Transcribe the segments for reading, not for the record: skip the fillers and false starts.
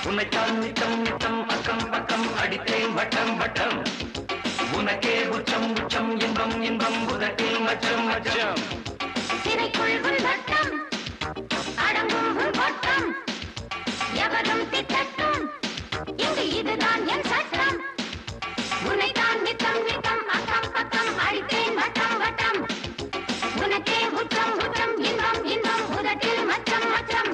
உன்னைத்தான் நித்தம் நித்தம் அக்கம் பக்கம் அடித்தேன் வட்டம் வட்டம் உனக்கே உச்சம் உச்சம் இன்பம் இன்பம் உதட்டில் மச்சம் மச்சம் சிறைக்குள் உள் வட்டம் அடங்கும் உள் வட்டம் எவரும் திட்டட்டும் இங்கு இதுதான் என் சட்டம் உன்னைத்தான் நித்தம் நித்தம் அக்கம் பக்கம் அடித்தேன் வட்டம் வட்டம் உனக்கே உச்சம் உச்சம் இன்பம் இன்பம் உதட்டில் மச்சம் மச்சம்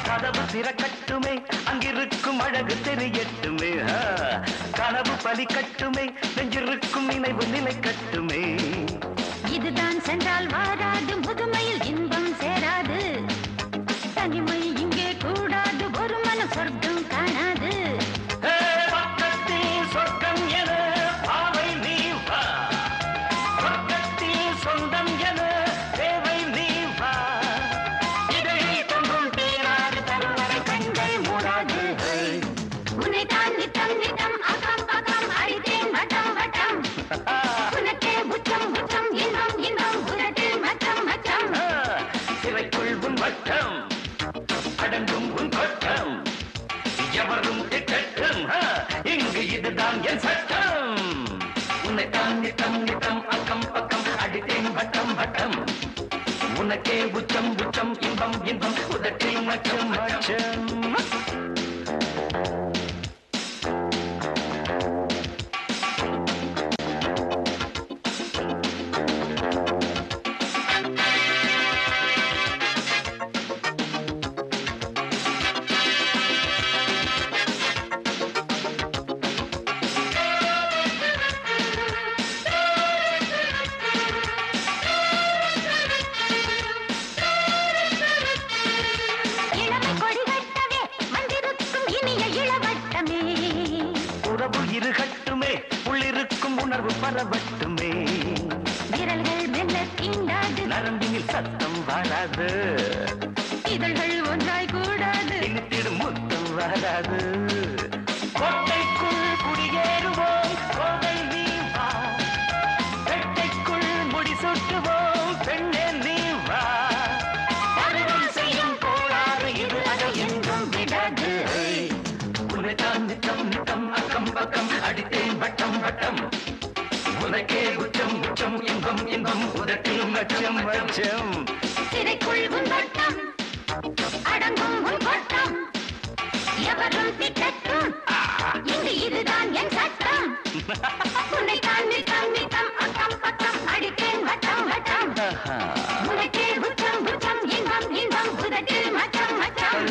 கதவு திறக்கட்டுமே அங்கிருக்கும் அழகு தெரியட்டுமே கனவு பலிக்கட்டுமே நெஞ்சிருக்கும் நினைவு நிலைக்கட்டுமே இதுதான் சென்றால் வாராது முதுமையில் இன்பம் சேராது தனிமை இங்கே கூடாது ஒரு மனம் சொர்க்கம் காணாது பக்கத்தில் சொர்க்கம் என பாவை நீ வா பக்கத்தில் சொந்தம் என தேவை நீ வா இதை தங்கும் தேராது தருவரை கண்கள் மூடாது உன்னைத்தான் நித்தம் நித்தம் அக்கம் பக்கம் அடித்தேன் வட்டம் வட்டம் உனக்கே உச்சம் உச்சம் இன்பம் இன்பம் உதட்டில் மச்சம் மச்சம் சிறைக்குள் உன் வட்டம் அடங்கும் உன் கொட்டம் எவரும் திட்டட்டும் இங்கு இதுதான் என் சட்டம் உன்னைத்தான் நித்தம் நித்தம் அக்கம் பக்கம் அடித்தேன் வட்டம் வட்டம் உனக்கே உச்சம் உச்சம் இன்பம் இன்பம் உதட்டில் மச்சம் மச்சம் இளமை கொடி கட்டவே வந்திருக்கும் இனிய இளவட்டமே உறவு இருகட்டுமே உள்ளிருக்கும் உணர்வு பரவட்டுமே விரல்கள் மெல்ல தீண்டாது நரம்பினில் சத்தம் வராது இதழ்கள் ஒன்றாய் கூடாது இனித்திடும் முத்தம் வராது கோட்டைக்குள் குடியேறுவோம் கோவை நீ வா வெட்டைக்குள் முடிசூட்டுவோம் பெண்ணே நீ வா பருவம் செய்யும் கோளாறு இது அதை என்றும் விடாது உன்னைத்தான் நித்தம் நித்தம் அக்கம் பக்கம் அடித்தேன் வட்டம் வட்டம் உனக்கே உச்சம் உச்சம் இன்பம் இன்பம் உதட்டில் மச்சம் மச்சம் சிறைக்குள் உன் வட்டம் அடங்கும் உன் கொட்டம் எவரும் திட்டட்டும் இங்கு இதுதான் என் சட்டம் உன்னைத்தான் நித்தம் நித்தம் அக்கம் பக்கம் அடித்தேன் வட்டம் வட்டம் உனக்கே உச்சம் உச்சம் இன்பம் இன்பம் உதட்டில் மச்சம் மச்சம்